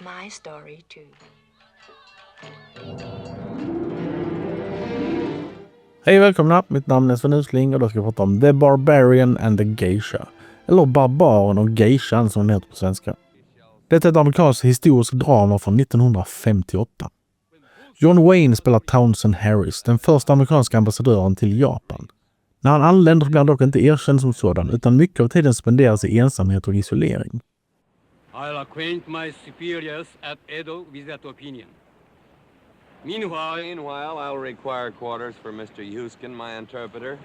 is my story too. Hej och välkomna, mitt namn är Sven Usling och då ska jag prata om The Barbarian and the Geisha. Eller Barbaren och Geishan som den heter på svenska. Detta är ett amerikanskt historiskt drama från 1958. John Wayne spelar Townsend Harris, den första amerikanska ambassadören till Japan. När han anländer blir han dock inte erkänd som sådan, utan mycket av tiden spenderas i ensamhet och isolering. I'll acquaint my superiors at Edo with that opinion. Meanwhile, I'll require quarters for Mr. Yuskin, my interpreter,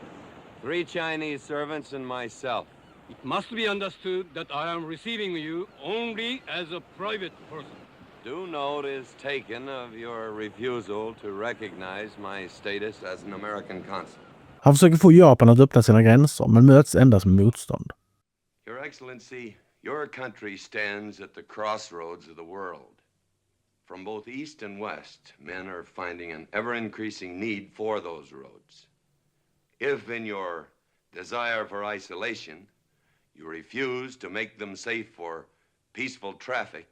3 Chinese servants and myself. It must be understood that I am receiving you only as a private person. Due note is taken of your refusal to recognize my status as an American consul. Han försöker få Japan att öppna sina gränser, men möts endast med motstånd. Your Excellency, your country stands at the crossroads of the world. From both east and west, men are finding an ever-increasing need for those roads. If in your desire for isolation, you refuse to make them safe for peaceful traffic,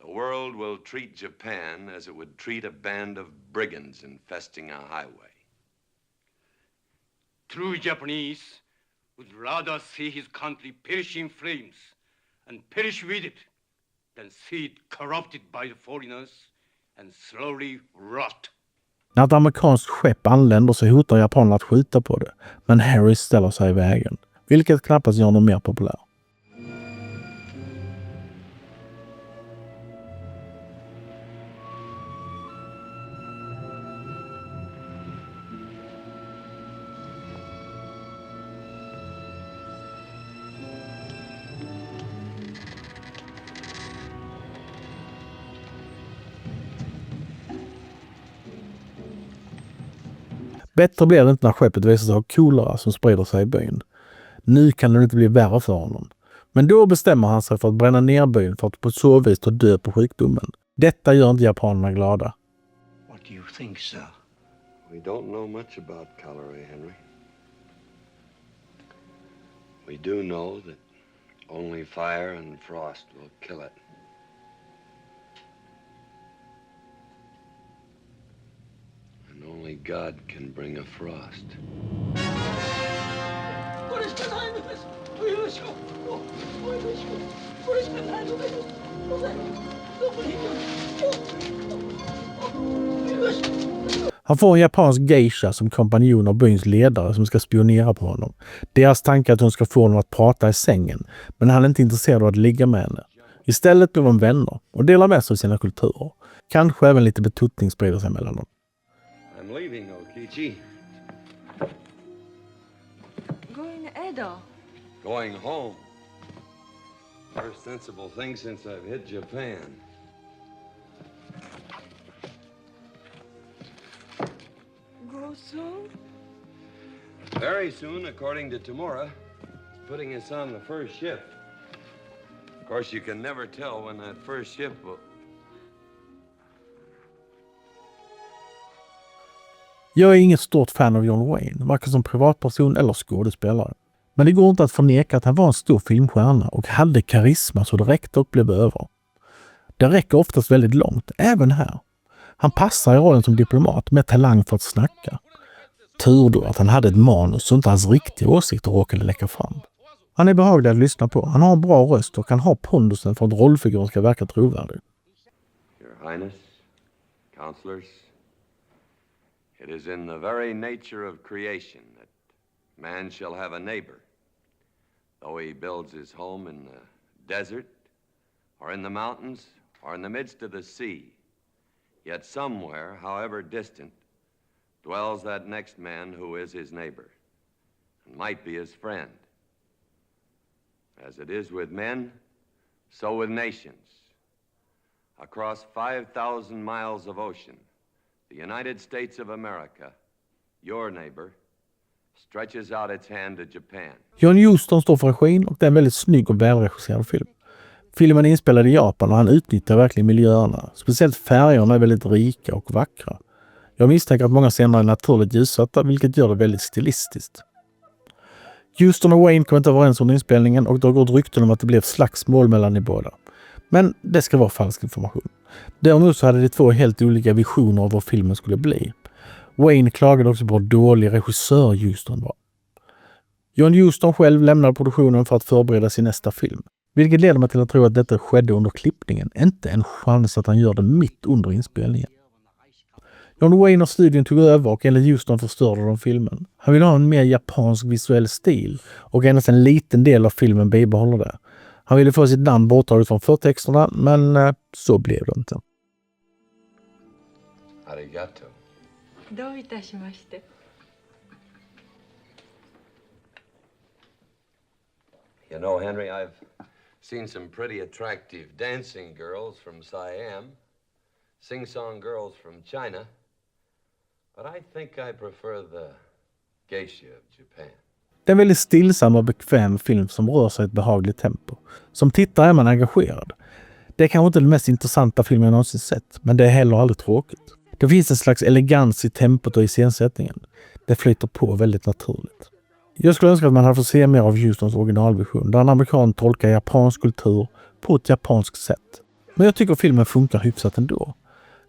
the world will treat Japan as it would treat a band of brigands infesting a highway. True Japanese would rather see his country perish in flames and perish with it than see it corrupted by the foreigners and slowly rot. När ett amerikanskt skepp anländer så hotar japanerna att skjuta på det, men Harris ställer sig i vägen, vilket knappast gör honom mer populär. Bättre blir det inte när skeppet visar sig ha kolera som sprider sig i byn. Nu kan det inte bli värre för honom. Men då bestämmer han sig för att bränna ner byn för att på så vis ta död på sjukdomen. Detta gör inte japanerna glada. What do you think, sir? We don't know much about cholera, Henry. We do know that only fire and frost will kill it. And only God can bring a frost. Han får en japansk geisha som kompanjon av byns ledare som ska spionera på honom. Deras tanke är att hon ska få honom att prata i sängen, men han är inte intresserad av att ligga med henne. Istället blir de vänner och delar med sig av sina kulturer. Kanske även lite betuttning sprider sig mellan dem. I'm leaving, Okichi. Going to Edo. Going home. First sensible thing since I've hit Japan. Go soon? Very soon, according to Tamura. He's putting us on the first ship. Of course, you can never tell when that first ship will... Jag är inget stort fan av John Wayne, varken som privatperson eller skådespelare. Men det går inte att förneka att han var en stor filmstjärna och hade karisma så det räckte och blev över. Det räcker oftast väldigt långt, även här. Han passar i rollen som diplomat med talang för att snacka. Tur då att han hade ett manus så inte hans riktiga åsikter råkade läcka fram. Han är behaglig att lyssna på, han har en bra röst och han har pondusen för att rollfiguren ska verka trovärdig. Your Highness, counselors, it is in the very nature of creation that man shall have a neighbor. Though he builds his home in the desert, or in the mountains, or in the midst of the sea, yet somewhere, however distant, dwells that next man who is his neighbor, and might be his friend. As it is with men, so with nations. Across 5,000 miles of ocean, the United States of America, your neighbor, stretches out its hand to Japan. John Huston står för regin och det är en väldigt snygg och välregisserad film. Filmen är inspelad i Japan och han utnyttjar verkligen miljöerna. Speciellt färgerna är väldigt rika och vackra. Jag misstänker att många scener är naturligt ljussatta, vilket gör det väldigt stilistiskt. Huston och Wayne kom inte överens under inspelningen och det har gått rykten om att det blev slagsmål mellan de båda. Men det ska vara falsk information. Däremot så hade de två helt olika visioner av vad filmen skulle bli. Wayne klagade också på hur dålig regissör Huston var. John Huston själv lämnade produktionen för att förbereda sin nästa film. Vilket leder mig till att tro att detta skedde under klippningen, inte en chans att han gör det mitt under inspelningen. John Wayne och studion tog över och enligt Huston förstörde de filmen. Han ville ha en mer japansk visuell stil och endast en liten del av filmen bibehåller det. Han ville få sitt namn borttaget från förtexterna, men så blev det inte. Arigato. どういたしまして。You know, Henry, I've seen some pretty attractive dancing girls from Siam, sing-song girls from China, but I think I prefer the geisha of Japan. Det är en väldigt stillsam och bekväm film som rör sig i ett behagligt tempo. Som tittare är man engagerad. Det är kanske inte den mest intressanta filmen jag någonsin sett, men det är heller aldrig tråkigt. Det finns en slags elegans i tempot och i scensättningen. Det flyter på väldigt naturligt. Jag skulle önska att man hade fått se mer av Hustons originalvision, där en amerikan tolkar japansk kultur på ett japanskt sätt. Men jag tycker filmen funkar hyfsat ändå.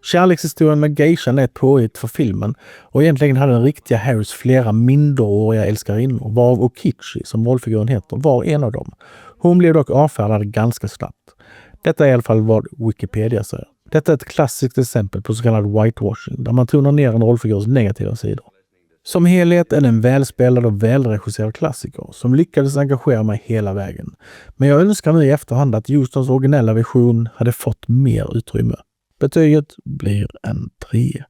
Kärlekshistorien med geishan är ett påhitt för filmen och egentligen hade den riktiga Harris flera minderåriga älskarinnor, varav Okichi, som rollfiguren heter, var en av dem. Hon blev dock avfärdad ganska snabbt. Detta är i alla fall vad Wikipedia säger. Detta är ett klassiskt exempel på så kallad whitewashing, där man tonar ner en rollfigurs negativa sidor. Som helhet är det en välspelad och välregisserad klassiker som lyckades engagera mig hela vägen. Men jag önskar nu i efterhand att Hustons originella vision hade fått mer utrymme. Betyget blir en 3.